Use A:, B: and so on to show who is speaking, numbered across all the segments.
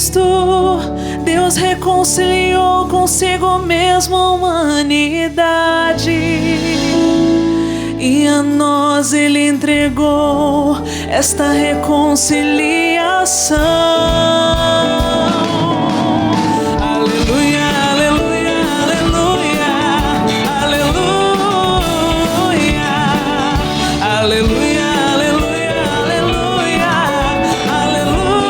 A: Cristo, Deus reconciliou consigo mesmo a humanidade, e a nós Ele entregou esta reconciliação. Aleluia, aleluia, aleluia, aleluia, aleluia, aleluia, aleluia, aleluia.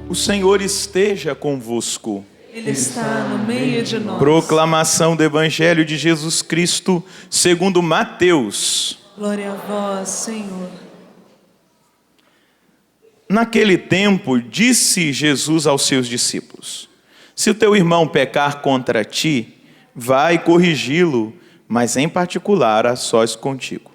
B: O Senhor esteja convosco.
A: Ele está no meio de nós.
B: Proclamação do Evangelho de Jesus Cristo segundo Mateus.
A: Glória a vós, Senhor.
B: Naquele tempo, disse Jesus aos seus discípulos: se o teu irmão pecar contra ti, vai corrigi-lo, mas em particular a sós contigo.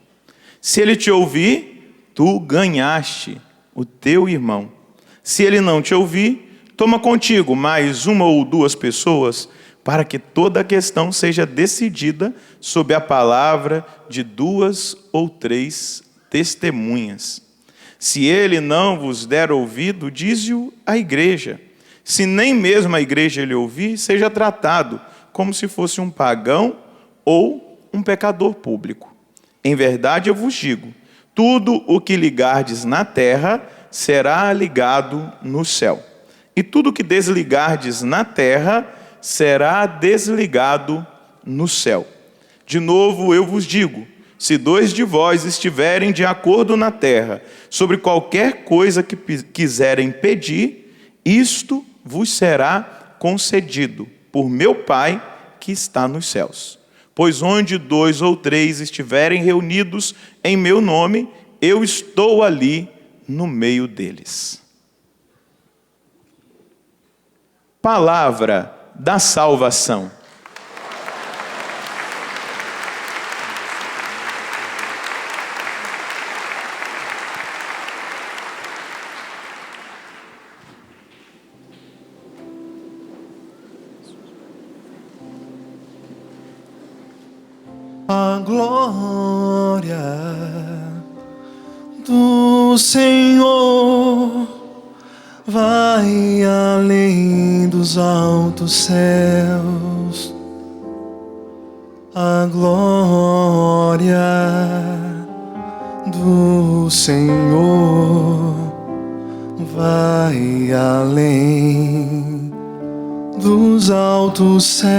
B: Se ele te ouvir, tu ganhaste o teu irmão. Se ele não te ouvir, toma contigo mais uma ou duas pessoas, para que toda a questão seja decidida sob a palavra de 2 ou 3 testemunhas. Se ele não vos der ouvido, dize-o à igreja. Se nem mesmo a igreja lhe ouvir, seja tratado como se fosse um pagão ou um pecador público. Em verdade eu vos digo, tudo o que ligardes na terra será ligado no céu. E tudo que desligardes na terra será desligado no céu. De novo eu vos digo, se 2 de vós estiverem de acordo na terra, sobre qualquer coisa que quiserem pedir, isto vos será concedido por meu Pai que está nos céus. Pois onde 2 ou 3 estiverem reunidos em meu nome, eu estou ali no meio deles. Palavra da salvação.
C: A glória do Senhor vai além dos altos céus. A glória do Senhor vai além dos altos céus.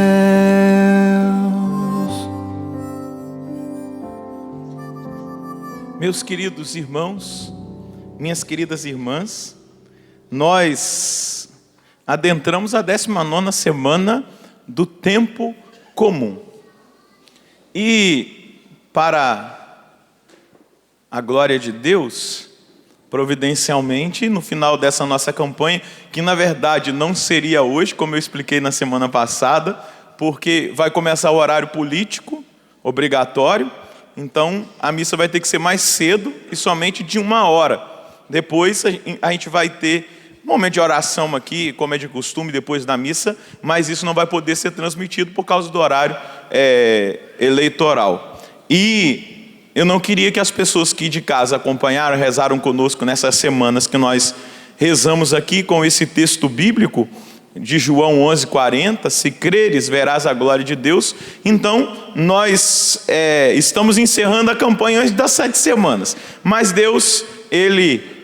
B: Meus queridos irmãos, minhas queridas irmãs, nós adentramos a 19ª semana do tempo comum. E para a glória de Deus, providencialmente, no final dessa nossa campanha, que na verdade não seria hoje, como eu expliquei na semana passada, porque vai começar o horário político obrigatório, então a missa vai ter que ser mais cedo e somente de 1 hora. Depois a gente vai ter um momento de oração aqui, como é de costume, depois da missa, mas isso não vai poder ser transmitido por causa do horário eleitoral. E eu não queria que as pessoas que de casa acompanharam, rezaram conosco nessas semanas que nós rezamos aqui com esse texto bíblico de João 11:40, se creres, verás a glória de Deus. Então, nós estamos encerrando a campanha antes das 7 semanas. Mas Deus, Ele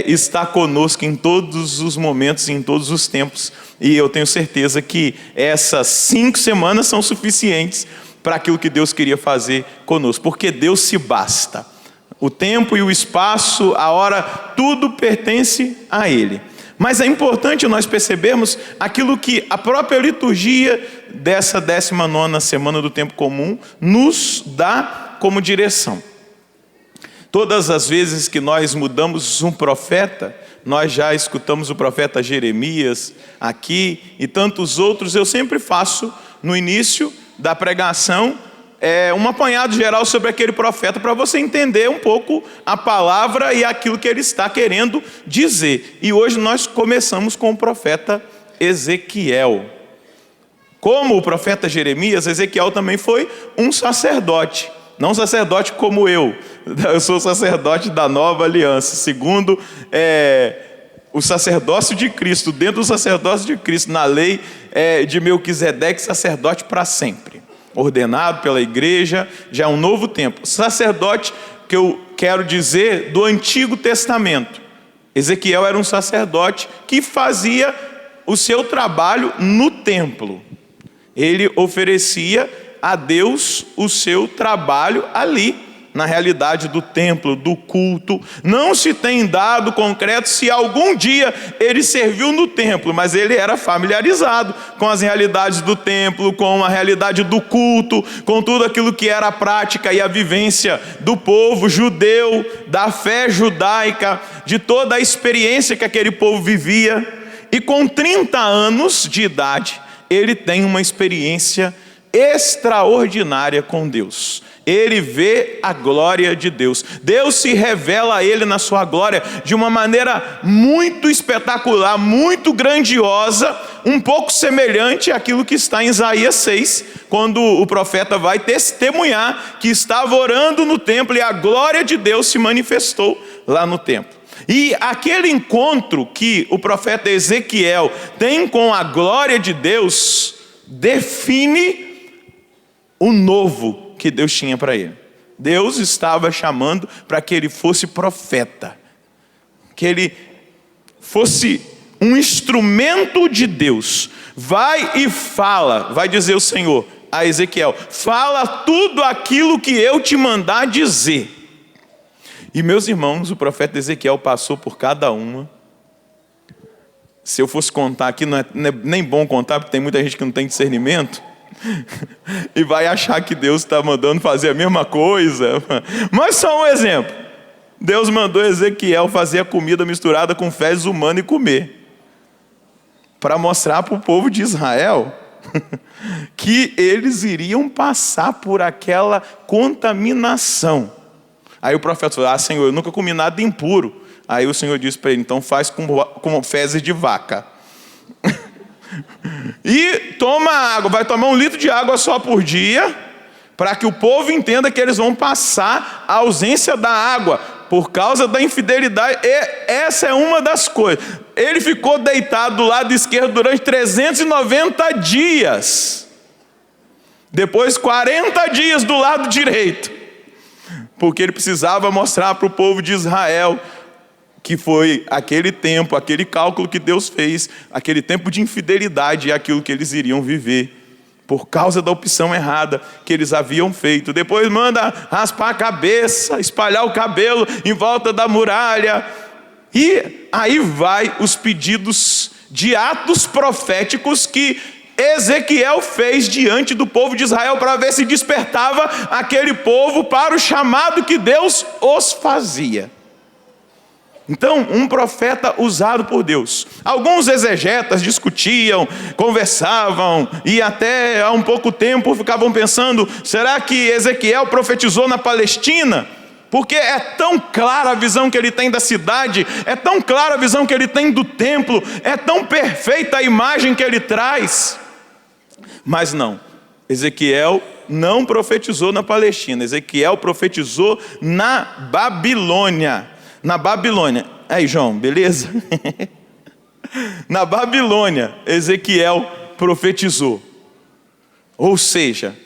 B: está conosco em todos os momentos, em todos os tempos. E eu tenho certeza que essas 5 semanas são suficientes para aquilo que Deus queria fazer conosco. Porque Deus se basta. O tempo e o espaço, a hora, tudo pertence a Ele. Mas é importante nós percebermos aquilo que a própria liturgia dessa 19ª semana do tempo comum nos dá como direção. Todas as vezes que nós mudamos um profeta, nós já escutamos o profeta Jeremias aqui e tantos outros, eu sempre faço no início da pregação um apanhado geral sobre aquele profeta para você entender um pouco a palavra e aquilo que ele está querendo dizer. E hoje nós começamos com o profeta Ezequiel. Como o profeta Jeremias, Ezequiel também foi um sacerdote. não sacerdote como eu sou sacerdote da nova aliança, segundo o sacerdócio de Cristo, dentro do sacerdócio de Cristo, na lei de Melquisedeque, sacerdote para sempre, ordenado pela igreja, já é um novo tempo. Sacerdote que eu quero dizer do Antigo Testamento. Ezequiel era um sacerdote que fazia o seu trabalho no templo. Ele oferecia a Deus o seu trabalho ali, na realidade do templo, do culto. Não se tem dado concreto se algum dia ele serviu no templo, mas ele era familiarizado com as realidades do templo, com a realidade do culto, com tudo aquilo que era a prática e a vivência do povo judeu, da fé judaica, de toda a experiência que aquele povo vivia. E com 30 anos de idade, ele tem uma experiência extraordinária com Deus. Ele vê a glória de Deus. Deus se revela a ele na sua glória de uma maneira muito espetacular, muito grandiosa, um pouco semelhante àquilo que está em Isaías 6, quando o profeta vai testemunhar que estava orando no templo e a glória de Deus se manifestou lá no templo. E aquele encontro que o profeta Ezequiel tem com a glória de Deus define o novo que Deus tinha para ele. Deus estava chamando para que ele fosse profeta, que ele fosse um instrumento de Deus. Vai e fala, vai dizer o Senhor a Ezequiel, fala tudo aquilo que eu te mandar dizer. E meus irmãos, o profeta Ezequiel passou por cada uma. Se eu fosse contar aqui, não é nem bom contar, porque tem muita gente que não tem discernimento e vai achar que Deus está mandando fazer a mesma coisa. Mas só um exemplo. Deus mandou Ezequiel fazer a comida misturada com fezes humanas e comer, para mostrar para o povo de Israel que eles iriam passar por aquela contaminação. Aí o profeta falou, Senhor, eu nunca comi nada impuro. Aí o Senhor disse para ele, então faz com fezes de vaca. E toma água, vai tomar 1 litro de água só por dia, para que o povo entenda que eles vão passar a ausência da água, por causa da infidelidade. E essa é uma das coisas. Ele ficou deitado do lado esquerdo durante 390 dias. Depois 40 dias do lado direito. Porque ele precisava mostrar para o povo de Israel que foi aquele tempo, aquele cálculo que Deus fez, aquele tempo de infidelidade e aquilo que eles iriam viver, por causa da opção errada que eles haviam feito. Depois manda raspar a cabeça, espalhar o cabelo em volta da muralha. E aí vai os pedidos de atos proféticos que Ezequiel fez diante do povo de Israel, para ver se despertava aquele povo para o chamado que Deus os fazia. Então, um profeta usado por Deus. Alguns exegetas discutiam, conversavam, e até há um pouco tempo ficavam pensando, será que Ezequiel profetizou na Palestina? Porque é tão clara a visão que ele tem da cidade, é tão clara a visão que ele tem do templo, é tão perfeita a imagem que ele traz. Mas não, Ezequiel não profetizou na Palestina, Ezequiel profetizou na Babilônia. Na Babilônia, aí João, beleza? Na Babilônia, Ezequiel profetizou. Ou seja,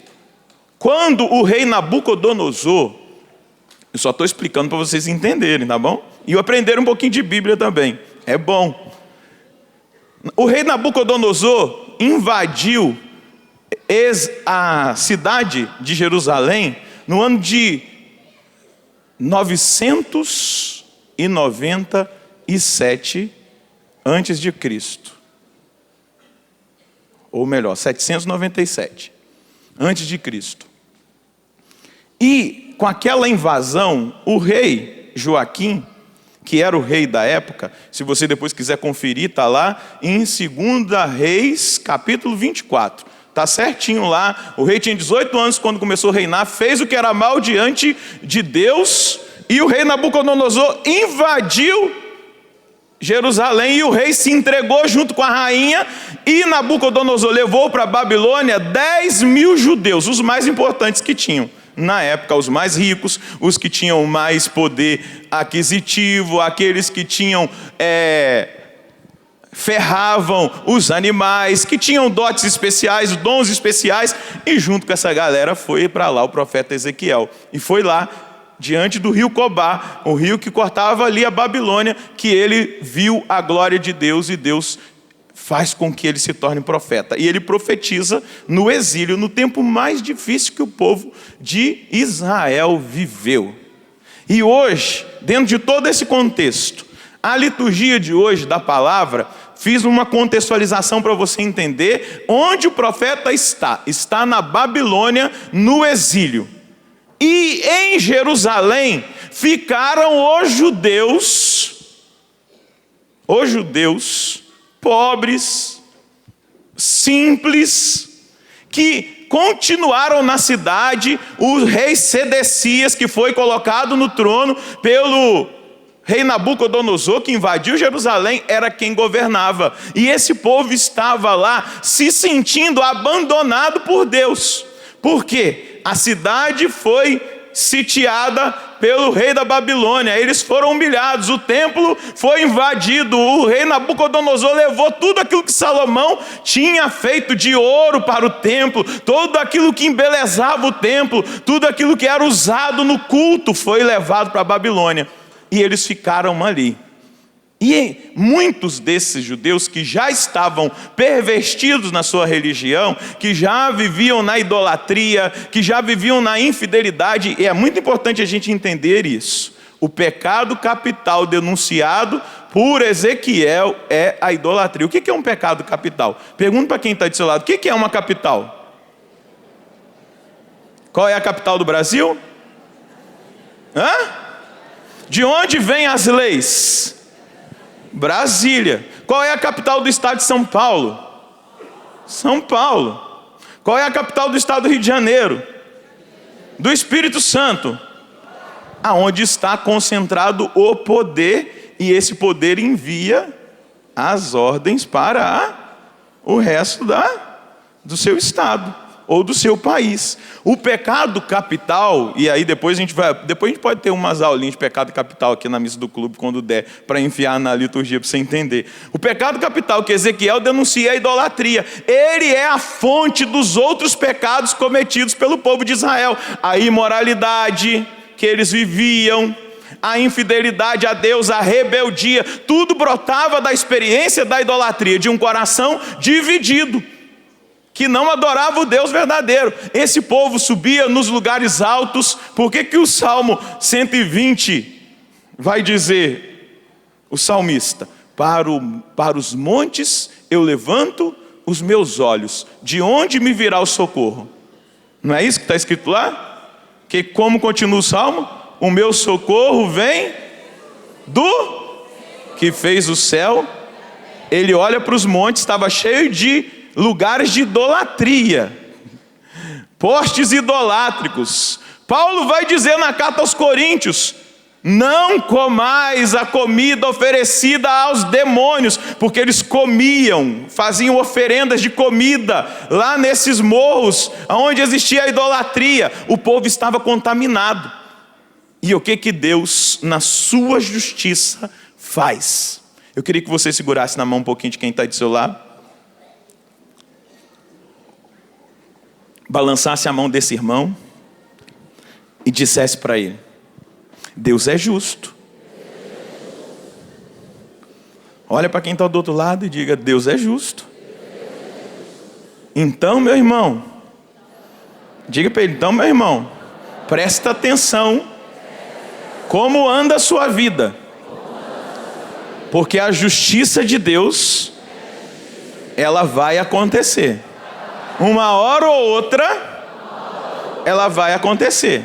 B: quando o rei Nabucodonosor, eu só estou explicando para vocês entenderem, tá bom? E aprender um pouquinho de Bíblia também, é bom. O rei Nabucodonosor invadiu a cidade de Jerusalém no ano de 997 antes de Cristo. Ou melhor, 797 antes de Cristo. E com aquela invasão, o rei Joaquim, que era o rei da época, se você depois quiser conferir, está lá em 2 Reis, capítulo 24. Está certinho lá. O rei tinha 18 anos quando começou a reinar, fez o que era mal diante de Deus, e o rei Nabucodonosor invadiu Jerusalém, e o rei se entregou junto com a rainha, e Nabucodonosor levou para a Babilônia 10.000 judeus, os mais importantes que tinham. Na época, os mais ricos, os que tinham mais poder aquisitivo, aqueles que tinham ferravam os animais, que tinham dotes especiais, dons especiais, e junto com essa galera foi para lá o profeta Ezequiel. E foi lá, diante do rio Cobar, o rio que cortava ali a Babilônia, que ele viu a glória de Deus, e Deus faz com que ele se torne profeta. E ele profetiza no exílio, no tempo mais difícil que o povo de Israel viveu. E hoje, dentro de todo esse contexto, a liturgia de hoje da palavra, fiz uma contextualização para você entender onde o profeta está. Está na Babilônia, no exílio. E em Jerusalém ficaram os judeus pobres, simples, que continuaram na cidade. O rei Sedecias, que foi colocado no trono pelo rei Nabucodonosor, que invadiu Jerusalém, era quem governava. E esse povo estava lá se sentindo abandonado por Deus. Por quê? A cidade foi sitiada pelo rei da Babilônia, eles foram humilhados, o templo foi invadido, o rei Nabucodonosor levou tudo aquilo que Salomão tinha feito de ouro para o templo, tudo aquilo que embelezava o templo, tudo aquilo que era usado no culto foi levado para a Babilônia, e eles ficaram ali. E muitos desses judeus que já estavam pervertidos na sua religião, que já viviam na idolatria, que já viviam na infidelidade, e é muito importante a gente entender isso. O pecado capital denunciado por Ezequiel é a idolatria. O que é um pecado capital? Pergunta para quem está do seu lado, o que é uma capital? Qual é a capital do Brasil? De onde vêm as leis? Brasília. Qual é a capital do estado de São Paulo? São Paulo. Qual é a capital do estado do Rio de Janeiro? Do Espírito Santo. Aonde está concentrado o poder, e esse poder envia as ordens para o resto do seu estado ou do seu país. O pecado capital, e aí depois a gente pode ter umas aulinhas de pecado capital aqui na missa do clube quando der, para enfiar na liturgia para você entender. O pecado capital que Ezequiel denuncia é a idolatria. Ele é a fonte dos outros pecados cometidos pelo povo de Israel. A imoralidade que eles viviam, a infidelidade a Deus, a rebeldia, tudo brotava da experiência da idolatria, de um coração dividido, que não adorava o Deus verdadeiro. Esse povo subia nos lugares altos. Por que o Salmo 120 vai dizer, o salmista, para os montes eu levanto os meus olhos, de onde me virá o socorro? Não é isso que está escrito lá? Que como continua o Salmo? O meu socorro vem do que fez o céu. Ele olha para os montes, estava cheio de lugares de idolatria, postes idolátricos. Paulo vai dizer na carta aos Coríntios, não comais a comida oferecida aos demônios, porque eles comiam, faziam oferendas de comida, lá nesses morros, onde existia a idolatria. O povo estava contaminado, e o que Deus, na sua justiça, faz? Eu queria que você segurasse na mão um pouquinho de quem está do seu lado, balançasse a mão desse irmão e dissesse para ele, Deus é justo. Olha para quem está do outro lado e diga, Deus é justo. Então, meu irmão, diga para ele, então, meu irmão, presta atenção como anda a sua vida, porque a justiça de Deus, ela vai acontecer. Uma hora ou outra, ela vai acontecer.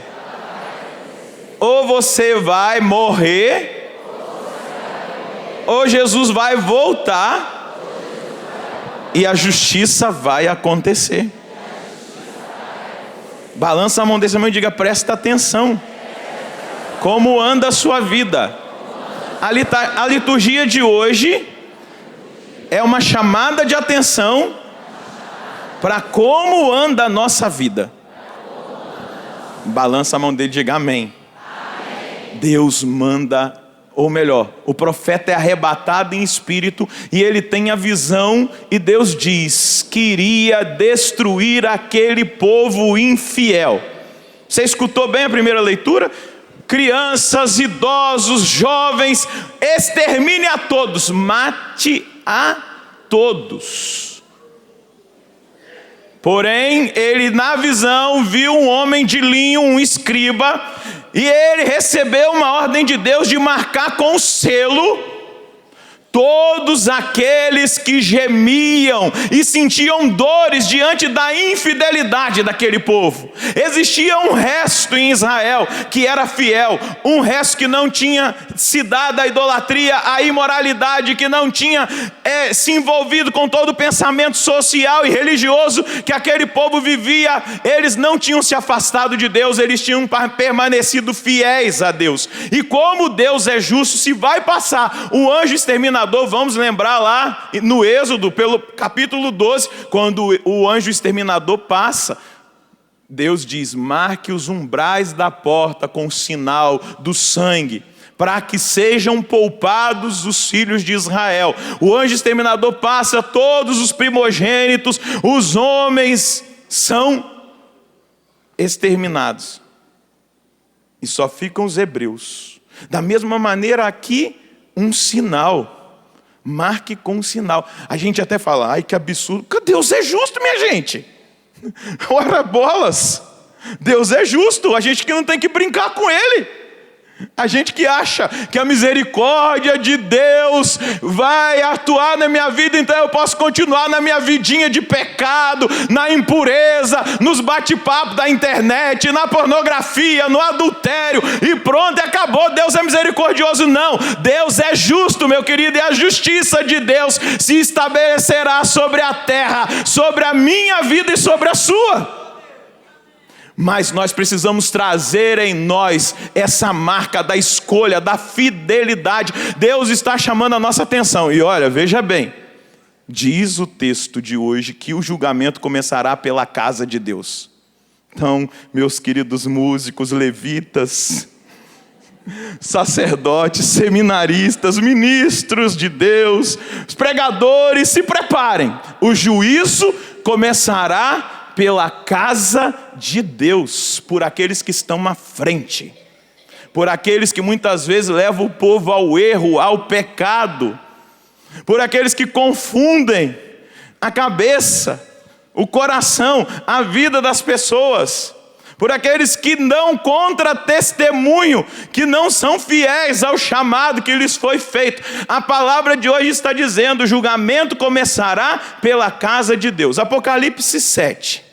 B: Ou você vai morrer, ou Jesus vai voltar, e a justiça vai acontecer. Balança a mão desse irmão e diga, presta atenção. Como anda a sua vida? A liturgia de hoje é uma chamada de atenção para como anda a nossa vida. Balança a mão dele e diga amém. Deus manda, ou melhor, o profeta é arrebatado em espírito e ele tem a visão e Deus diz que iria destruir aquele povo infiel. Você escutou bem a primeira leitura? Crianças, idosos, jovens, extermine a todos, mate a todos. Porém, ele na visão viu um homem de linho, um escriba, e ele recebeu uma ordem de Deus de marcar com selo todos aqueles que gemiam e sentiam dores diante da infidelidade daquele povo. Existia um resto em Israel que era fiel, um resto que não tinha se dado à idolatria, à imoralidade, que não tinha se envolvido com todo o pensamento social e religioso que aquele povo vivia. Eles não tinham se afastado de Deus, eles tinham permanecido fiéis a Deus. E como Deus é justo, se vai passar um anjo exterminador, vamos lembrar lá no Êxodo, pelo capítulo 12, quando o anjo exterminador passa, Deus diz: marque os umbrais da porta com o sinal do sangue, para que sejam poupados os filhos de Israel. O anjo exterminador passa, todos os primogênitos, os homens são exterminados, e só ficam os hebreus. Da mesma maneira aqui, um sinal. Marque com um sinal. A gente até fala: ai, que absurdo. Deus é justo, minha gente. Ora bolas, Deus é justo. A gente que não tem que brincar com Ele. A gente que acha que a misericórdia de Deus vai atuar na minha vida, então eu posso continuar na minha vidinha de pecado, na impureza, nos bate-papos da internet, na pornografia, no adultério, e pronto, e acabou, Deus é misericordioso. Não, Deus é justo, meu querido, e a justiça de Deus se estabelecerá sobre a terra, sobre a minha vida e sobre a sua. Mas nós precisamos trazer em nós essa marca da escolha, da fidelidade. Deus está chamando a nossa atenção. E olha, veja bem, diz o texto de hoje que o julgamento começará pela casa de Deus. Então, meus queridos músicos, levitas, sacerdotes, seminaristas, ministros de Deus, os pregadores, se preparem. O juízo começará pela casa de Deus, por aqueles que estão à frente, por aqueles que muitas vezes levam o povo ao erro, ao pecado, por aqueles que confundem a cabeça, o coração, a vida das pessoas, por aqueles que dão contra testemunho, que não são fiéis ao chamado que lhes foi feito. A palavra de hoje está dizendo: o julgamento começará pela casa de Deus. Apocalipse 7.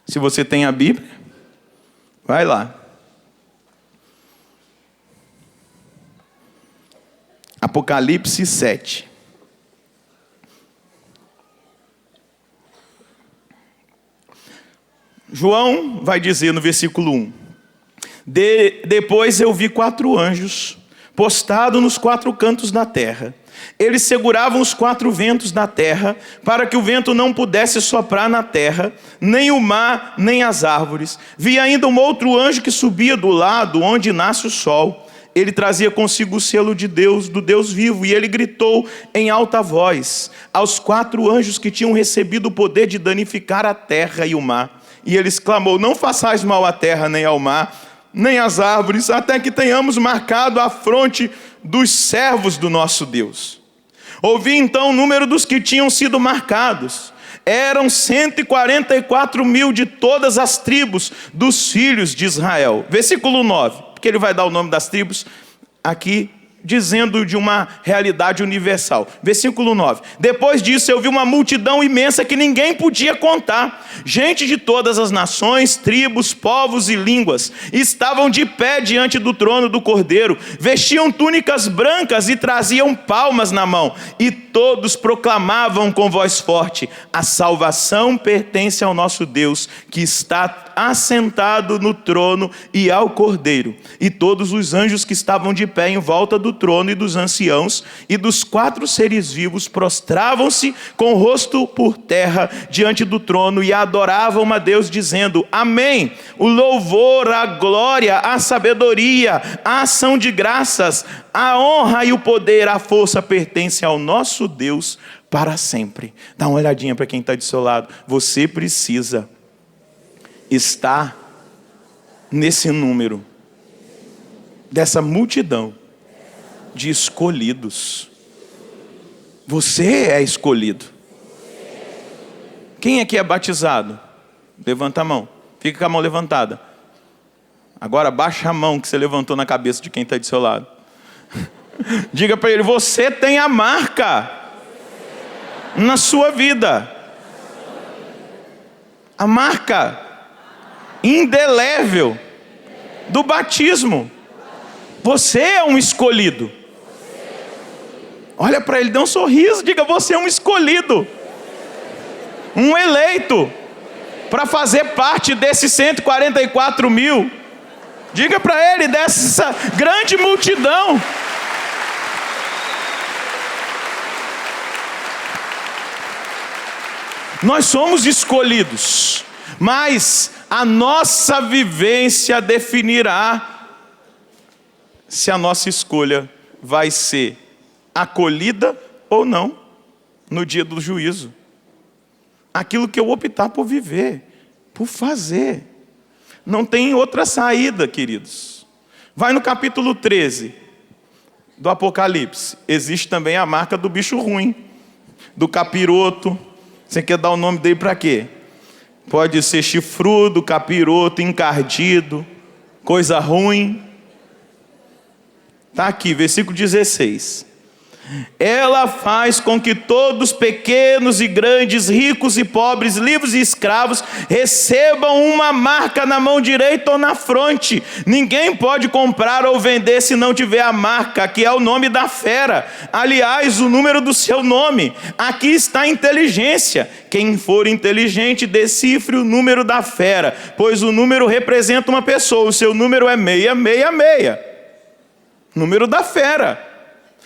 B: Se você tem a Bíblia, vai lá. Apocalipse 7. João vai dizer no versículo 1: Depois eu vi 4 anjos postados nos 4 cantos da terra. Eles seguravam os 4 ventos da terra, para que o vento não pudesse soprar na terra, nem o mar, nem as árvores. Vi ainda um outro anjo que subia do lado onde nasce o sol. Ele trazia consigo o selo de Deus, do Deus vivo, e ele gritou em alta voz aos 4 anjos que tinham recebido o poder de danificar a terra e o mar. E ele exclamou: não façais mal à terra, nem ao mar, nem às árvores, até que tenhamos marcado a fronte dos servos do nosso Deus. Ouvi então o número dos que tinham sido marcados. Eram 144 mil de todas as tribos dos filhos de Israel. Versículo 9, porque ele vai dar o nome das tribos aqui, dizendo de uma realidade universal. Versículo 9. Depois disso eu vi uma multidão imensa que ninguém podia contar. Gente de todas as nações, tribos, povos e línguas. Estavam de pé diante do trono do Cordeiro. Vestiam túnicas brancas e traziam palmas na mão. E todos proclamavam com voz forte: a salvação pertence ao nosso Deus, que está assentado no trono e ao Cordeiro. E todos os anjos que estavam de pé em volta do trono e dos anciãos e dos 4 seres vivos prostravam-se com o rosto por terra diante do trono e adoravam a Deus, dizendo: Amém. O louvor, a glória, a sabedoria, a ação de graças, a honra e o poder, a força pertencem ao nosso Deus para sempre. Dá uma olhadinha para quem está do seu lado. Você precisa estar nesse número, dessa multidão de escolhidos. Você é escolhido. Quem aqui é batizado? Levanta a mão. Fica com a mão levantada. Agora baixa a mão que você levantou na cabeça de quem está do seu lado. Diga para ele: você tem a marca na sua vida. A marca indelével do batismo. Você é um escolhido. Olha para ele, dê um sorriso, diga: você é um escolhido, um eleito, para fazer parte desses 144 mil. Diga para ele, dessa grande multidão. Nós somos escolhidos, mas a nossa vivência definirá se a nossa escolha vai ser acolhida ou não no dia do juízo. Aquilo que eu optar por viver, por fazer. Não tem outra saída, queridos. Vai no capítulo 13 do Apocalipse. Existe também a marca do bicho ruim, do capiroto. Você quer dar o nome dele para quê? Pode ser chifrudo, capiroto, encardido, coisa ruim. Está aqui, versículo 16. Ela faz com que todos, pequenos e grandes, ricos e pobres, livres e escravos, recebam uma marca na mão direita ou na fronte. Ninguém pode comprar ou vender se não tiver a marca, que é o nome da fera. Aliás, o número do seu nome. Aqui está a inteligência. Quem for inteligente, decifre o número da fera, pois o número representa uma pessoa. O seu número é 666. Número da fera.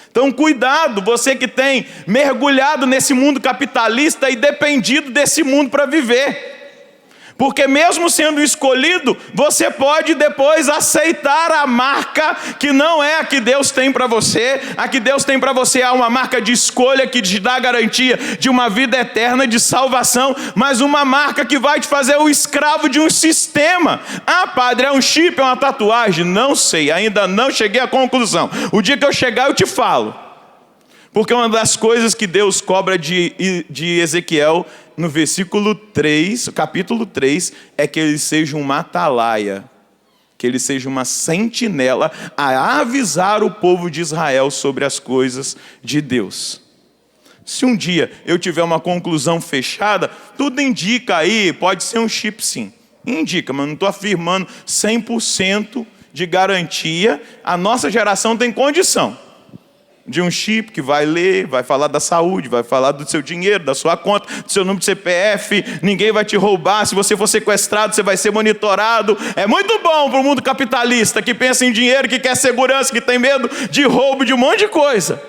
B: Então cuidado, você que tem mergulhado nesse mundo capitalista e dependido desse mundo para viver. Porque mesmo sendo escolhido, você pode depois aceitar a marca que não é a que Deus tem para você. A que Deus tem para você é uma marca de escolha que te dá a garantia de uma vida eterna, de salvação, mas uma marca que vai te fazer o escravo de um sistema. Ah, padre, é um chip, é uma tatuagem? Não sei, ainda não cheguei à conclusão. O dia que eu chegar eu te falo. Porque uma das coisas que Deus cobra de Ezequiel, no versículo 3, capítulo 3, é que ele seja uma atalaia, que ele seja uma sentinela a avisar o povo de Israel sobre as coisas de Deus. Se um dia eu tiver uma conclusão fechada, tudo indica aí, pode ser um chip sim, indica, mas não estou afirmando 100% de garantia. A nossa geração tem condição de um chip que vai ler, vai falar da saúde, vai falar do seu dinheiro, da sua conta, do seu número de CPF, ninguém vai te roubar, se você for sequestrado, você vai ser monitorado. É muito bom para o mundo capitalista, que pensa em dinheiro, que quer segurança, que tem medo de roubo, de um monte de coisa.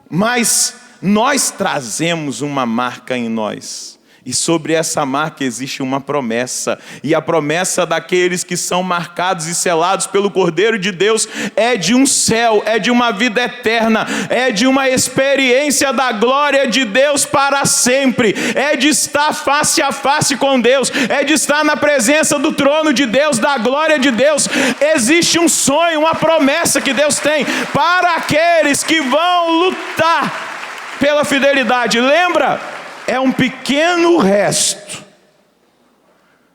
B: Mas nós trazemos uma marca em nós. E sobre essa marca existe uma promessa. E a promessa daqueles que são marcados e selados pelo Cordeiro de Deus é de um céu, é de uma vida eterna, é de uma experiência da glória de Deus para sempre, é de estar face a face com Deus, é de estar na presença do trono de Deus, da glória de Deus. Existe um sonho, uma promessa que Deus tem para aqueles que vão lutar pela fidelidade. Lembra? É um pequeno resto.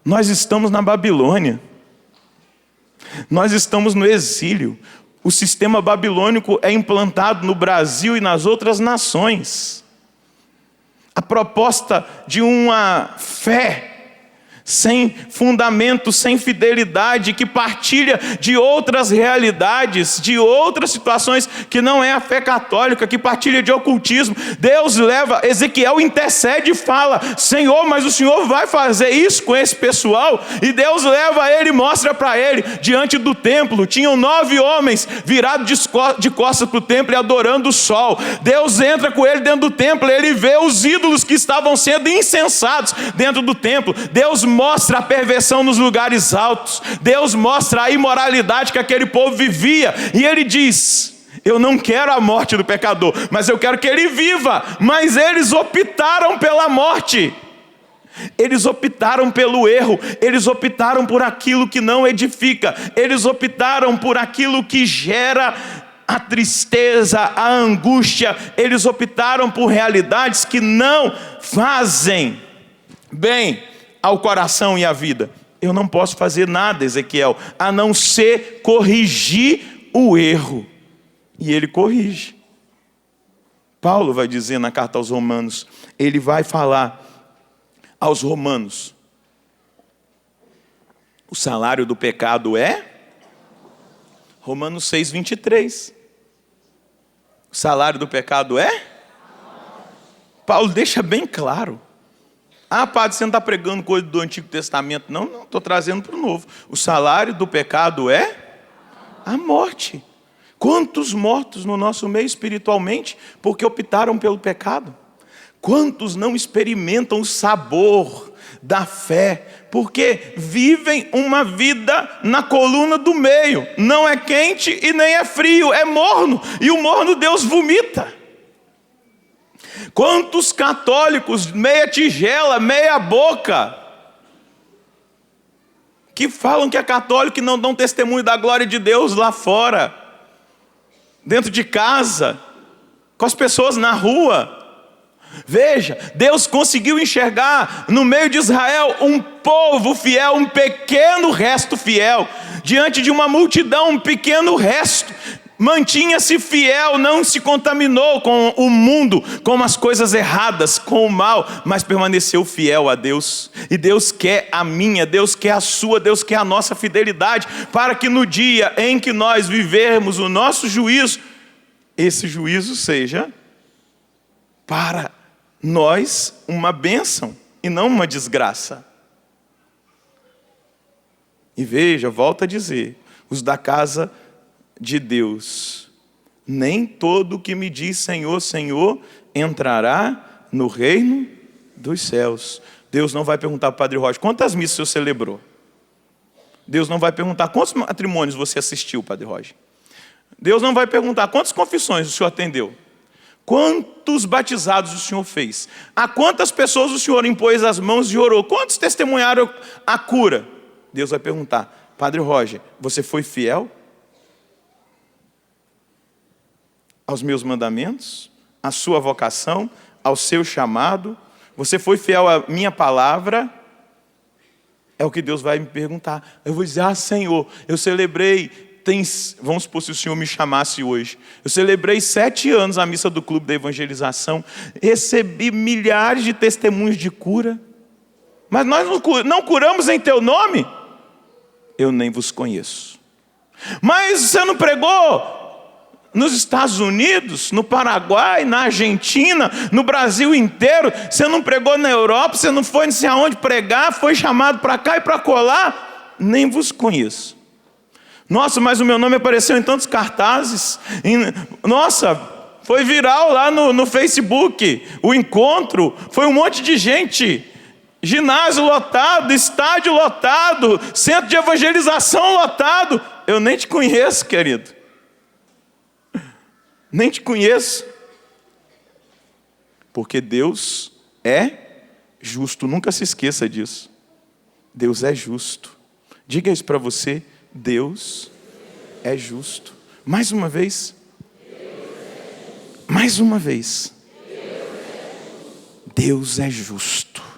B: Nós estamos na Babilônia. Nós estamos no exílio. O sistema babilônico é implantado no Brasil e nas outras nações. A proposta de uma fé sem fundamento, sem fidelidade, que partilha de outras realidades, de outras situações que não é a fé católica, que partilha de ocultismo. Deus leva, Ezequiel intercede e fala: Senhor, mas o Senhor vai fazer isso com esse pessoal? E Deus leva ele e mostra para ele, diante do templo, tinham 9 homens virados de costas para o templo e adorando o sol. Deus entra com ele dentro do templo, ele vê os ídolos que estavam sendo incensados dentro do templo. Deus mostra a perversão nos lugares altos. Deus mostra a imoralidade que aquele povo vivia. E ele diz: eu não quero a morte do pecador, mas eu quero que ele viva. Mas eles optaram pela morte. Eles optaram pelo erro. Eles optaram por aquilo que não edifica. Eles optaram por aquilo que gera a tristeza, a angústia. Eles optaram por realidades que não fazem bem ao coração e à vida. Eu não posso fazer nada, Ezequiel, a não ser corrigir o erro. E ele corrige. Paulo vai dizer na carta aos Romanos, ele vai falar aos romanos: o salário do pecado é? Romanos 6:23. O salário do pecado é? Paulo deixa bem claro. Ah, padre, você não está pregando coisa do Antigo Testamento. Não, estou trazendo para o Novo. O salário do pecado é a morte. Quantos mortos no nosso meio espiritualmente porque optaram pelo pecado? Quantos não experimentam o sabor da fé porque vivem uma vida na coluna do meio? Não é quente e nem é frio, é morno. E o morno Deus vomita. Quantos católicos, meia tigela, meia boca, que falam que é católico e não dão testemunho da glória de Deus lá fora, dentro de casa, com as pessoas na rua. Veja, Deus conseguiu enxergar no meio de Israel um povo fiel, um pequeno resto fiel, diante de uma multidão, um pequeno resto. Mantinha-se fiel, não se contaminou com o mundo, com as coisas erradas, com o mal, mas permaneceu fiel a Deus. E Deus quer a minha, Deus quer a sua, Deus quer a nossa fidelidade, para que no dia em que nós vivermos o nosso juízo, esse juízo seja para nós uma bênção e não uma desgraça. E veja, volto a dizer, os da casa de Deus, nem todo que me diz Senhor, Senhor, entrará no reino dos céus. Deus não vai perguntar para o Padre Roger: quantas missas você celebrou? Deus não vai perguntar: quantos matrimônios você assistiu, Padre Roger? Deus não vai perguntar: quantas confissões o senhor atendeu? Quantos batizados o senhor fez? A quantas pessoas o senhor impôs as mãos e orou? Quantos testemunharam a cura? Deus vai perguntar: Padre Roger, você foi fiel aos meus mandamentos, à sua vocação, ao seu chamado? Você foi fiel à minha palavra? É o que Deus vai me perguntar. Eu vou dizer: ah, Senhor, eu celebrei, vamos supor, se o Senhor me chamasse hoje, eu celebrei 7 anos a missa do clube da evangelização, recebi milhares de testemunhos de cura, mas nós não curamos em teu nome? Eu nem vos conheço. Mas você não pregou nos Estados Unidos, no Paraguai, na Argentina, no Brasil inteiro? Você não pregou na Europa? Você não foi não sei aonde pregar? Foi chamado para cá e para colar? Nem vos conheço. Nossa, mas o meu nome apareceu em tantos cartazes. Nossa, foi viral lá no Facebook. O encontro foi um monte de gente. Ginásio lotado, estádio lotado, centro de evangelização lotado. Eu nem te conheço, querido. Nem te conheço. Porque Deus é justo. Nunca se esqueça disso. Deus é justo. Diga isso para você: Deus é justo. Mais uma vez. Mais uma vez. Deus é justo.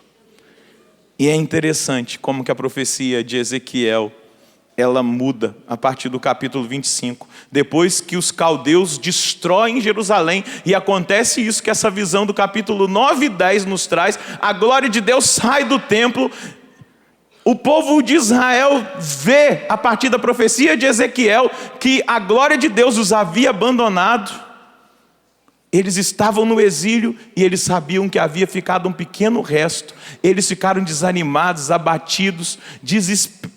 B: E é interessante como que a profecia de Ezequiel, ela muda a partir do capítulo 25. Depois que os caldeus destroem Jerusalém, e acontece isso que essa visão do capítulo 9 e 10 nos traz, a glória de Deus sai do templo, O povo de Israel vê, a partir da profecia de Ezequiel, que a glória de Deus os havia abandonado. Eles estavam no exílio e eles sabiam que havia ficado um pequeno resto. Eles ficaram desanimados, abatidos,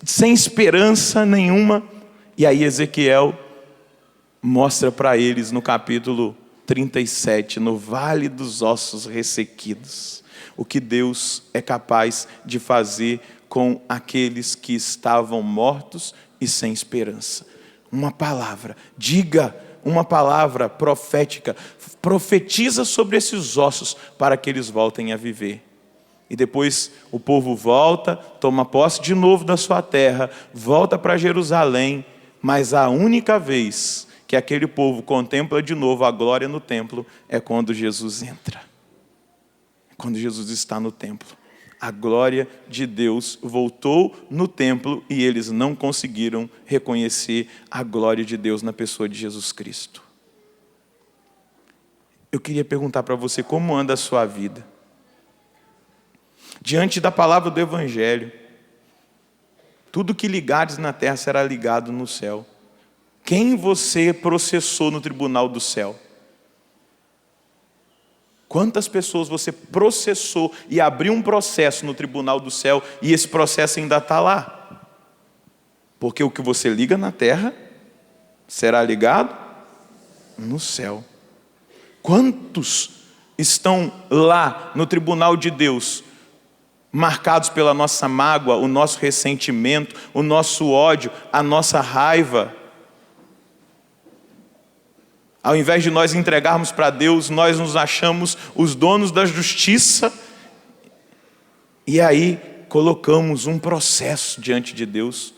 B: sem esperança nenhuma. E aí Ezequiel mostra para eles no capítulo 37, no Vale dos Ossos Ressequidos, o que Deus é capaz de fazer com aqueles que estavam mortos e sem esperança. Uma palavra, diga uma palavra profética, profetiza sobre esses ossos para que eles voltem a viver. E depois o povo volta, toma posse de novo da sua terra, volta para Jerusalém, mas a única vez que aquele povo contempla de novo a glória no templo é quando Jesus entra. Quando Jesus está no templo. A glória de Deus voltou no templo e eles não conseguiram reconhecer a glória de Deus na pessoa de Jesus Cristo. Eu queria perguntar para você como anda a sua vida. Diante da palavra do Evangelho, tudo que ligares na terra será ligado no céu. Quem você processou no tribunal do céu? Quantas pessoas você processou e abriu um processo no tribunal do céu e esse processo ainda está lá? Porque o que você liga na terra será ligado no céu. Quantos estão lá no tribunal de Deus, marcados pela nossa mágoa, o nosso ressentimento, o nosso ódio, a nossa raiva? Ao invés de nós entregarmos para Deus, nós nos achamos os donos da justiça. E aí colocamos um processo diante de Deus.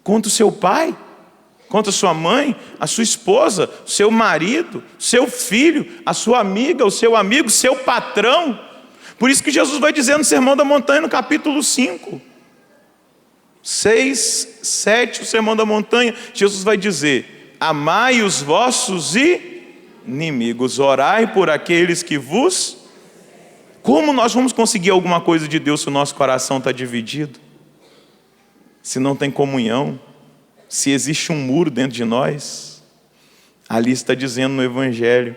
B: Contra o seu pai, contra a sua mãe, a sua esposa, o seu marido, seu filho, a sua amiga, o seu amigo, o seu patrão. Por isso que Jesus vai dizer no Sermão da Montanha, no capítulo 5. 6, 7, o Sermão da Montanha, Jesus vai dizer: amai os vossos inimigos, orai por aqueles que vos... Como nós vamos conseguir alguma coisa de Deus se o nosso coração está dividido? Se não tem comunhão? Se existe um muro dentro de nós? Ali está dizendo no Evangelho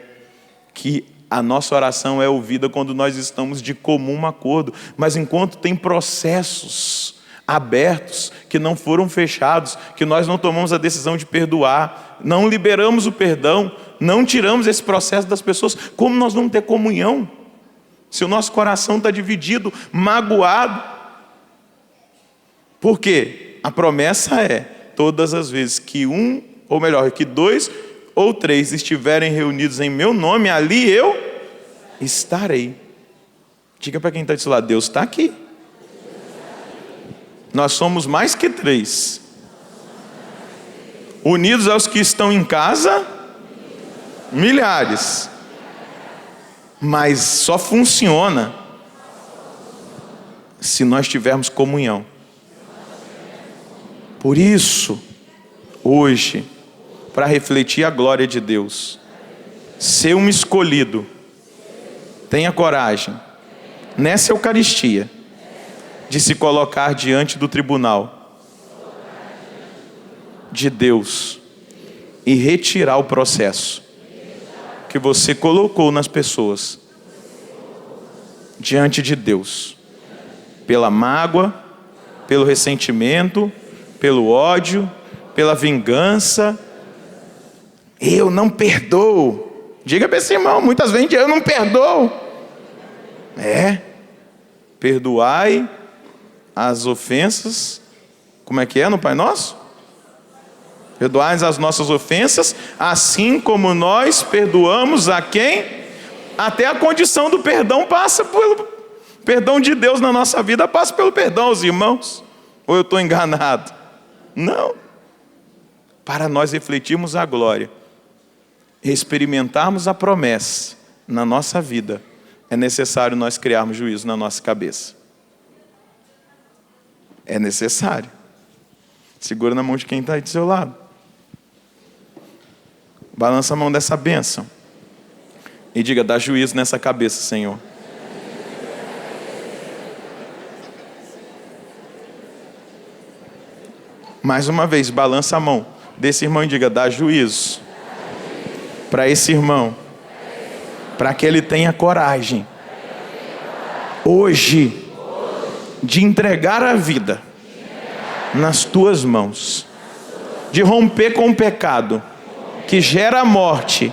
B: que a nossa oração é ouvida quando nós estamos de comum acordo. Mas enquanto tem processos abertos, que não foram fechados, que nós não tomamos a decisão de perdoar, não liberamos o perdão, não tiramos esse processo das pessoas, como nós vamos ter comunhão? Se o nosso coração está dividido, magoado. Por quê? A promessa é, todas as vezes que que 2 ou 3 estiverem reunidos em meu nome, ali eu estarei. Diga para quem está do seu lado: Deus está aqui. Nós somos mais que 3. Unidos aos que estão em casa, milhares. Mas só funciona se nós tivermos comunhão. Por isso, hoje, para refletir a glória de Deus, ser um escolhido, tenha coragem, nessa Eucaristia, de se colocar diante do tribunal de Deus e retirar o processo que você colocou nas pessoas diante de Deus, pela mágoa, pelo ressentimento, pelo ódio, pela vingança. Eu não perdoo. Diga para esse irmão, muitas vezes eu não perdoo. Perdoai as ofensas. Como é que é no Pai Nosso? Perdoai as nossas ofensas, assim como nós perdoamos a quem? Até a condição do perdão passa pelo perdão de Deus na nossa vida, passa pelo perdão aos irmãos. Ou eu estou enganado? Não. Para nós refletirmos a glória, experimentarmos a promessa na nossa vida, é necessário nós criarmos juízo na nossa cabeça. É necessário. Segura na mão de quem está aí do seu lado. Balança a mão dessa bênção e diga: dá juízo nessa cabeça, Senhor. Mais uma vez, balança a mão desse irmão e diga: dá juízo para esse irmão, para que ele tenha coragem hoje de entregar a vida nas tuas mãos, de romper com o pecado que gera morte,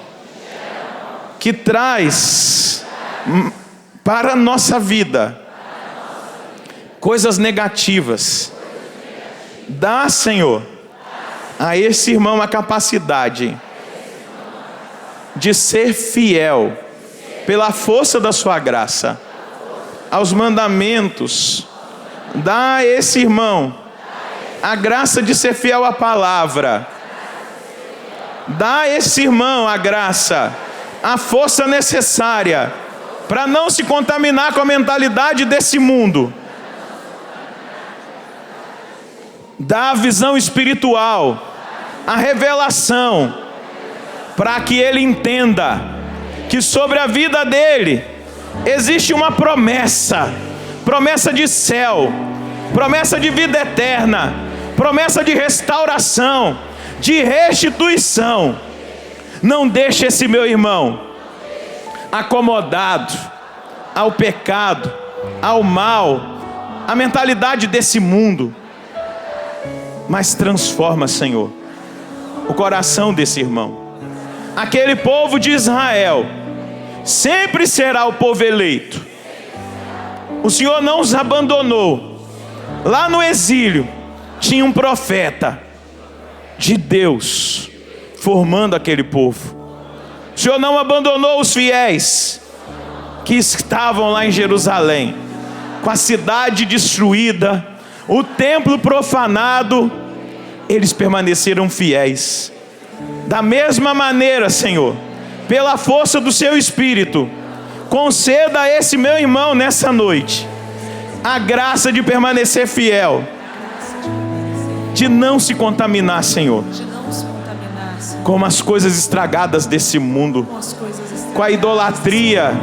B: que traz para a nossa vida coisas negativas. Dá, Senhor, a esse irmão a capacidade de ser fiel, pela força da sua graça, aos mandamentos. Dá a esse irmão a graça de ser fiel à palavra. Dá a esse irmão a graça, a força necessária para não se contaminar com a mentalidade desse mundo. Dá a visão espiritual, a revelação, para que ele entenda que sobre a vida dele existe uma promessa, promessa de céu, promessa de vida eterna, promessa de restauração, de restituição. Não deixe esse meu irmão acomodado ao pecado, ao mal, à mentalidade desse mundo, mas transforma, Senhor, o coração desse irmão. Aquele povo de Israel sempre será o povo eleito. O Senhor não os abandonou. Lá no exílio tinha um profeta de Deus formando aquele povo. O Senhor não abandonou os fiéis que estavam lá em Jerusalém, com a cidade destruída, o templo profanado. Eles permaneceram fiéis. Da mesma maneira, Senhor, pela força do seu Espírito, conceda a esse meu irmão nessa noite a graça de permanecer fiel, de não se contaminar, Senhor, com as coisas estragadas desse mundo, com a idolatria.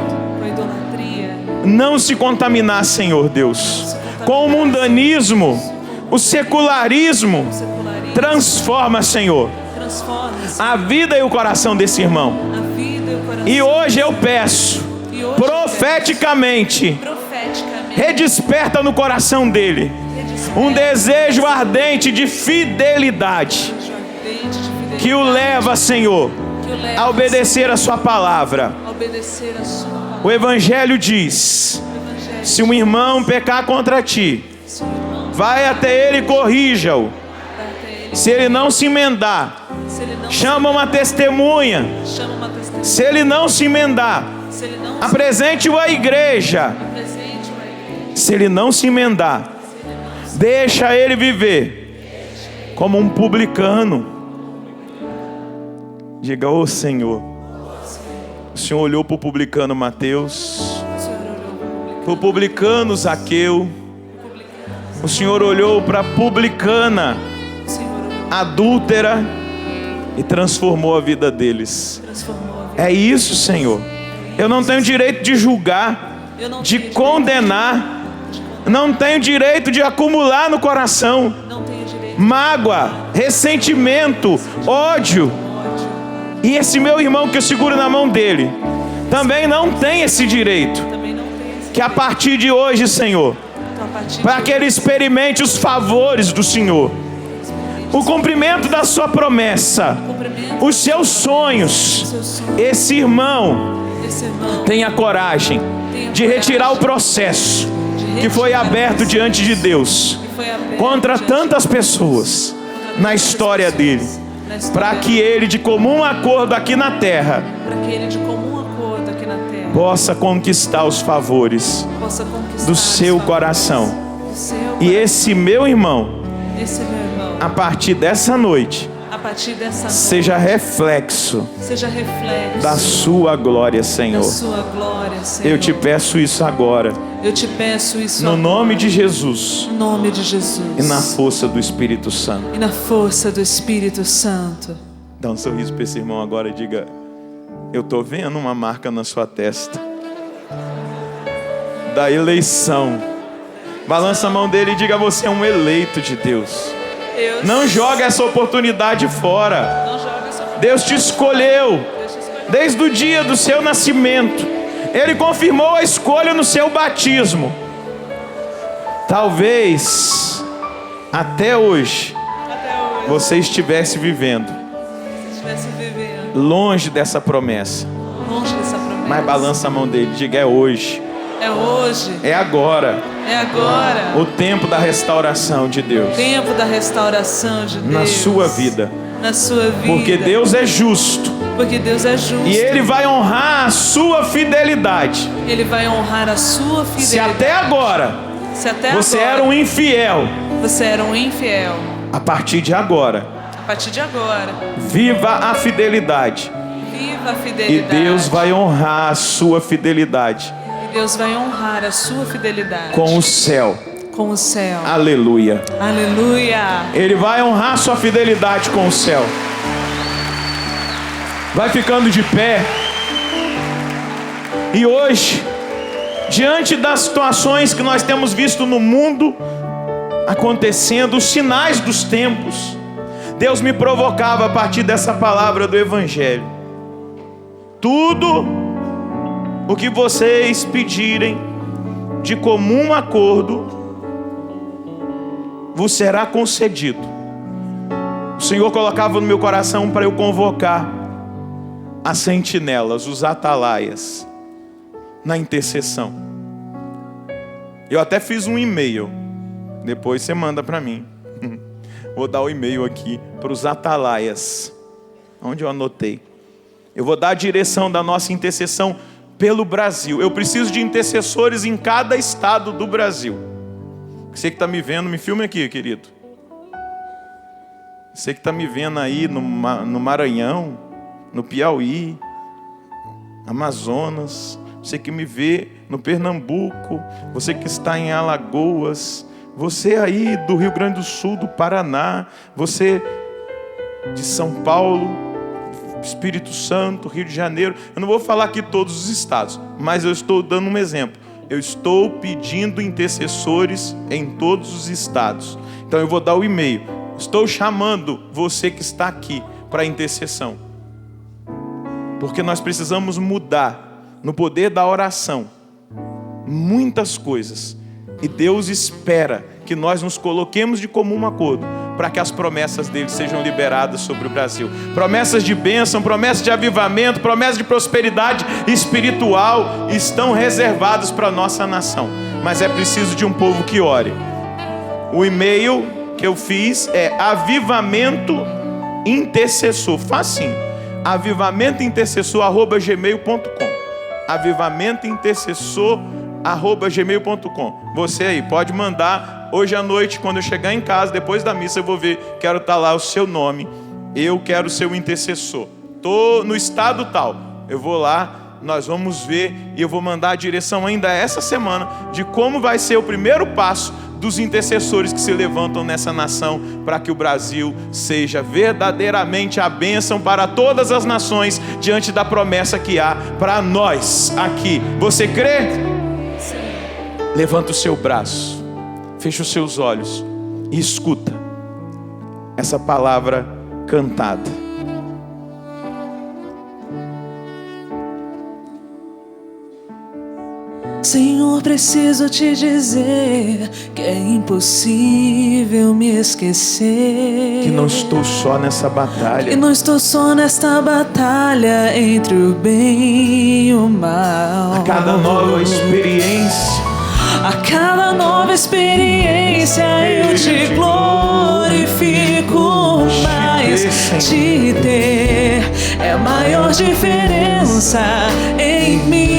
B: Não se contaminar, Senhor Deus, com o mundanismo, o secularismo. Transforma, Senhor, a vida e o coração desse irmão. E hoje eu peço, profeticamente, redesperta no coração dele um desejo ardente de fidelidade, que o leva, Senhor, a obedecer a sua palavra. O Evangelho diz: se um irmão pecar contra ti, vai até ele e corrija-o. Se ele não se emendar, chama uma testemunha. Se ele não se emendar, apresente-o à igreja. Se ele não se emendar, deixa ele viver como um publicano. Diga: ô Senhor, o Senhor olhou para o publicano Mateus, para o publicano Zaqueu, o Senhor olhou para a publicana adúltera e transformou a vida deles. É isso, Senhor. Eu não tenho direito de julgar, de condenar, não tenho direito de acumular no coração mágoa, ressentimento, ódio. E esse meu irmão que eu seguro na mão dele também não tem esse direito. Que a partir de hoje, Senhor, para que ele experimente os favores do Senhor, o cumprimento da sua promessa, os seus sonhos, esse irmão tenha coragem de retirar o processo que foi aberto diante de Deus contra tantas pessoas na história dele, para que ele, de comum acordo aqui na terra, possa conquistar os favores do seu coração. E esse meu irmão, a partir dessa noite, seja reflexo da sua glória, Senhor. Eu te peço isso agora, no nome de Jesus, e na força do Espírito Santo. Dá um sorriso para esse irmão agora e diga: eu estou vendo uma marca na sua testa da eleição. Balança a mão dele e diga: você é um eleito de Deus.
A: Deus.
B: Não joga essa oportunidade fora.
A: Não joga essa oportunidade.
B: Deus te escolheu
A: Deus te escolheu.
B: desde o dia do seu nascimento. Ele confirmou a escolha no seu batismo. Talvez até hoje
A: Até hoje,
B: você estivesse vivendo
A: se estivesse vivendo
B: longe dessa promessa.
A: longe dessa promessa.
B: Mas balança a mão dele, diga: é hoje,
A: É hoje,
B: é agora,
A: é agora.
B: o tempo da restauração de Deus
A: Tempo da restauração de Deus.
B: na sua vida.
A: Na sua vida.
B: Porque Deus é justo
A: Porque Deus é justo.
B: e Ele vai honrar a sua fidelidade.
A: Ele vai honrar a sua fidelidade.
B: Se até agora
A: Se até
B: você
A: agora
B: era um infiel,
A: você era um infiel,
B: a partir de agora,
A: a partir de agora,
B: viva a fidelidade.
A: viva a
B: E
A: fidelidade.
B: Deus vai honrar a sua fidelidade
A: E Deus vai honrar a sua fidelidade
B: com o céu.
A: com o céu.
B: Aleluia.
A: Aleluia.
B: Ele vai honrar sua fidelidade com o céu. Vai ficando de pé. E hoje, diante das situações que nós temos visto no mundo acontecendo, os sinais dos tempos, Deus me provocava a partir dessa palavra do Evangelho. Tudo o que vocês pedirem de comum acordo vos será concedido. O Senhor colocava no meu coração para eu convocar as sentinelas, os atalaias, na intercessão. Eu até fiz um e-mail, depois você manda para mim. Vou dar o e-mail aqui para os atalaias, onde eu anotei. Eu vou dar a direção da nossa intercessão pelo Brasil. Eu preciso de intercessores em cada estado do Brasil. Você que está me vendo, me filme aqui, querido. Você que está me vendo aí no Maranhão, no Piauí, Amazonas. Você que me vê no Pernambuco. Você que está em Alagoas. Você aí do Rio Grande do Sul, do Paraná. Você de São Paulo, Espírito Santo, Rio de Janeiro. Eu não vou falar aqui todos os estados, mas eu estou dando um exemplo. Eu estou pedindo intercessores em todos os estados. Então eu vou dar o e-mail. Estou chamando você que está aqui para a intercessão. Porque nós precisamos mudar no poder da oração muitas coisas. E Deus espera que nós nos coloquemos de comum acordo para que as promessas dele sejam liberadas sobre o Brasil. Promessas de bênção, promessas de avivamento, promessas de prosperidade espiritual estão reservadas para a nossa nação. Mas é preciso de um povo que ore. O e-mail que eu fiz é avivamento intercessor. Facinho. avivamentointercessor@gmail.com. avivamentointercessor@gmail.com. Você aí pode mandar. Hoje à noite, quando eu chegar em casa, depois da missa, eu vou ver, quero estar lá o seu nome. Eu quero ser o intercessor. Estou no estado tal. Eu vou lá, nós vamos ver e eu vou mandar a direção ainda essa semana de como vai ser o primeiro passo dos intercessores que se levantam nessa nação para que o Brasil seja verdadeiramente a bênção para todas as nações diante da promessa que há para nós aqui. Você crê?
A: Sim.
B: Levanta o seu braço, fecha os seus olhos e escuta essa palavra cantada.
A: Senhor, preciso te dizer que é impossível me esquecer.
B: Que não estou só nessa batalha.
A: Que não estou só nesta batalha entre o bem e o mal.
B: A cada nova experiência,
A: a cada nova experiência eu te glorifico mais. Te ter é a maior diferença em mim.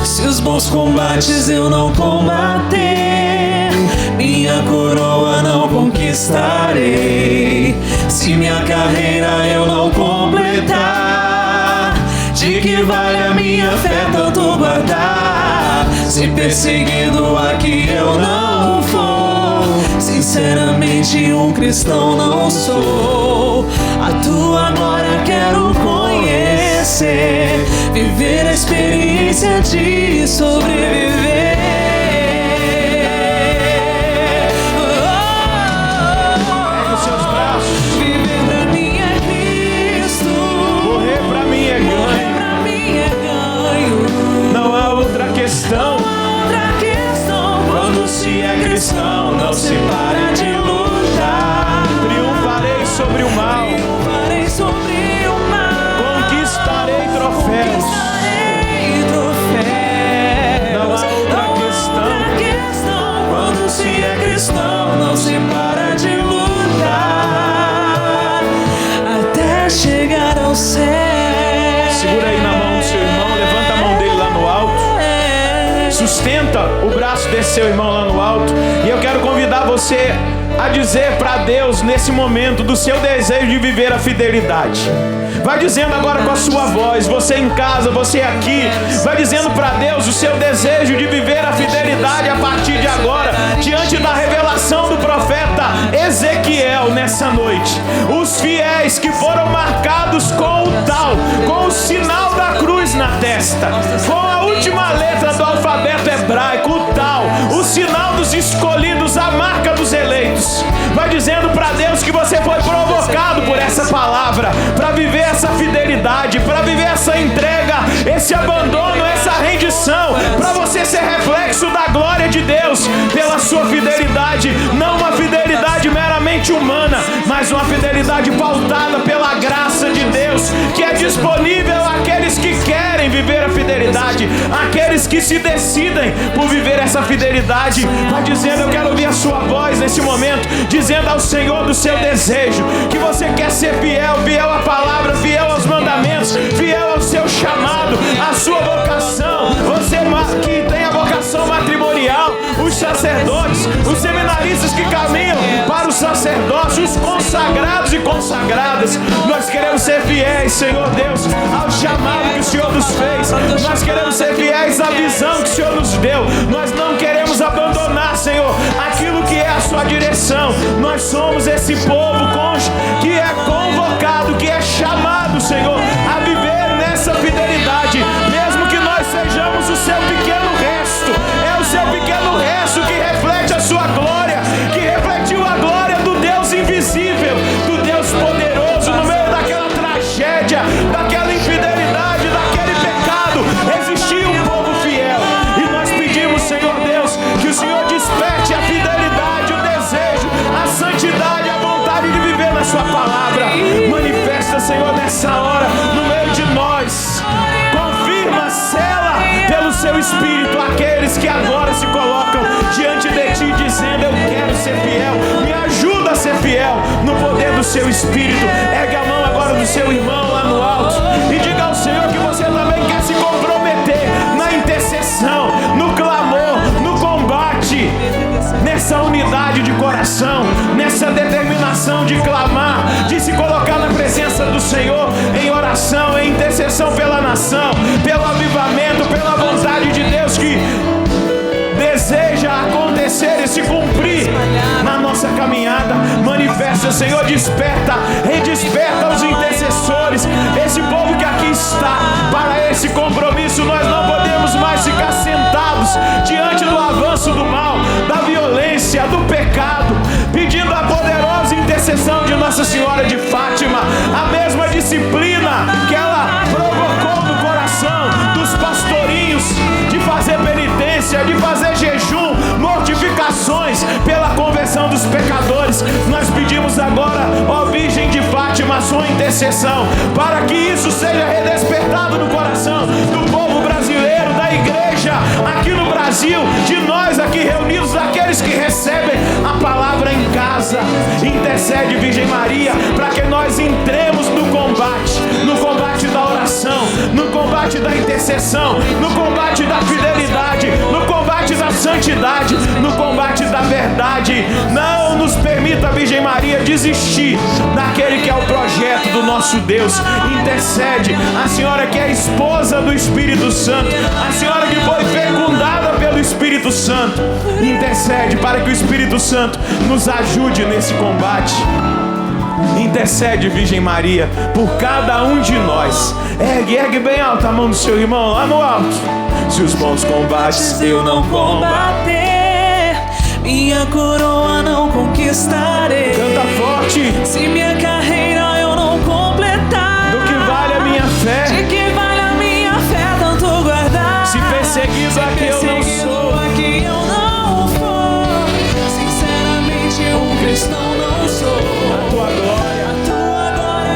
A: Se os bons combates eu não combater, minha coroa não conquistarei. Se minha carreira eu não completar, de que vale a minha fé tanto guardar? Se perseguido aqui eu não for, sinceramente um cristão não sou. A tua glória quero conhecer, viver a experiência de sobreviver.
B: nesse seu irmão lá no alto. E eu quero convidar você a dizer para Deus nesse momento do seu desejo de viver a fidelidade. Vai dizendo agora com a sua voz, você em casa, você aqui, vai dizendo para Deus o seu desejo de viver a fidelidade a partir de agora, diante da revelação do profeta Ezequiel nessa noite. Os fiéis que foram marcados com o tal, com o sinal da cruz na testa, com a última letra do alfabeto hebraico, o tal, o sinal dos escolhidos, a marca dos eleitos. Vai dizendo para Deus que você foi provocado por essa palavra, para viver essa fidelidade, para viver essa entrega, esse abandono, essa rendição, para você ser reflexo da glória de Deus pela sua fidelidade, não uma fidelidade meramente humana, mas uma fidelidade pautada pela graça de Deus, que é disponível àqueles que querem viver a fidelidade, àqueles que se decidem por viver essa fidelidade. Vai dizendo, eu quero ouvir a sua voz nesse momento, dizendo ao Senhor do seu desejo, que você quer ser fiel, fiel à palavra, fiel aos mandamentos, fiel ao seu chamado, à sua vocação. Você que tem a vocação matrimonial, os sacerdotes, os seminaristas que caminham para o sacerdócio, os consagrados e consagradas. Nós queremos ser fiéis, Senhor Deus, ao chamado que o Senhor nos fez. Nós queremos ser fiéis à visão que o Senhor nos deu. Nós não queremos abandonar, Senhor, aquilo que é a sua direção. Nós somos esse povo que é convocado, que é chamado, Senhor, a viver nessa fidelidade, mesmo que nós sejamos o seu pequeno resto. É o seu pequeno resto que reflete a sua glória, que refletiu a glória do Deus invisível, do Deus poderoso. No meio daquela tragédia, daquela infidelidade, daquele pecado, existia um povo fiel. E nós pedimos, Senhor Deus, que o Senhor desperte a fidelidade, o desejo, a santidade, a vontade de viver na sua palavra. Manifesta, Senhor, nessa hora, no meio de nós. Confirma, sela pelo seu Espírito aqueles que agora se colocam diante de ti, dizendo, eu quero ser fiel, me ajuda a ser fiel no poder do seu Espírito. Ergue a mão agora do seu irmão lá no alto e diga ao Senhor que você também quer se comprometer na intercessão, no clamor, no combate, nessa unidade de coração, nessa determinação de clamar, de se colocar na presença do Senhor em oração, em intercessão pela nação, pelo avivamento, pela vontade de Deus que deseja acontecer e se cumprir na nossa caminhada. Manifesta, Senhor, desperta, redesperta os intercessores, esse povo que aqui está para esse compromisso. Nós não podemos mais ficar sentados diante do avanço do mal, da violência, do pecado, pedindo a poderosa intercessão de Nossa Senhora de Fátima, a mesma disciplina que ela provocou no coração dos pastorinhos, de fazer penitência, de fazer jejum, mortificações pela conversão dos pecadores. Nós pedimos agora, ó Virgem de Fátima, a sua intercessão, para que isso seja redespertado no coração do povo brasileiro, da igreja aqui no Brasil, de nós aqui reunidos, daqueles que recebem a palavra em casa. Intercede, Virgem Maria, para que nós entremos no combate da oração, no combate da intercessão, no combate da fidelidade, no combate da santidade, no combate da verdade. Não nos permita, Virgem Maria, desistir daquele que é o projeto do nosso Deus. Intercede, a senhora que é esposa do Espírito Santo, a senhora que foi fecundada pelo Espírito Santo, intercede para que o Espírito Santo nos ajude nesse combate. Intercede, Virgem Maria, por cada um de nós. Ergue bem alto a mão do seu irmão lá no alto. Se os bons combates eu não combater,
A: minha coroa não conquistarei.
B: Canta forte.
A: Se minha carreira eu não completar,
B: do que vale a minha fé?
A: De que vale a minha fé tanto guardar?
B: Se perseguido aqui eu não sou,
A: aqui eu não for, sinceramente um cristão não sou.
B: A tua glória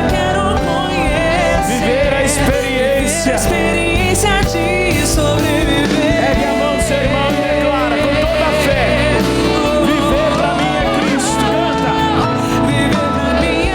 A: quero conhecer,
B: viver a experiência
A: de sobreviver.
B: Ergue a mão do seu irmão e declara com toda a fé: viver pra mim é Cristo. Canta.
A: Viver pra mim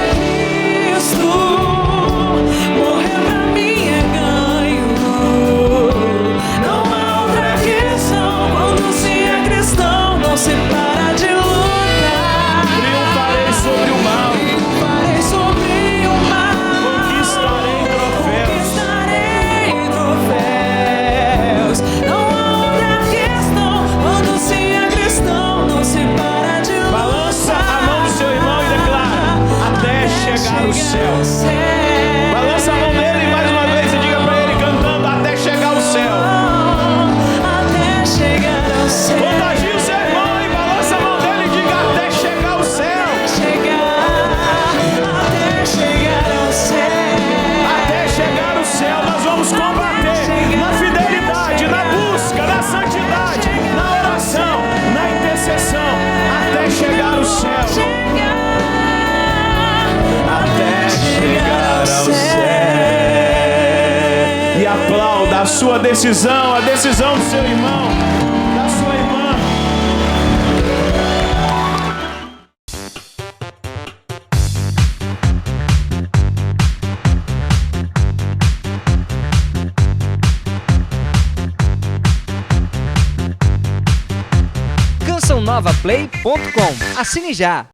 B: Aplauda a sua decisão, a decisão do seu irmão, da sua irmã.
D: cançãonovaplay.com. Assine já!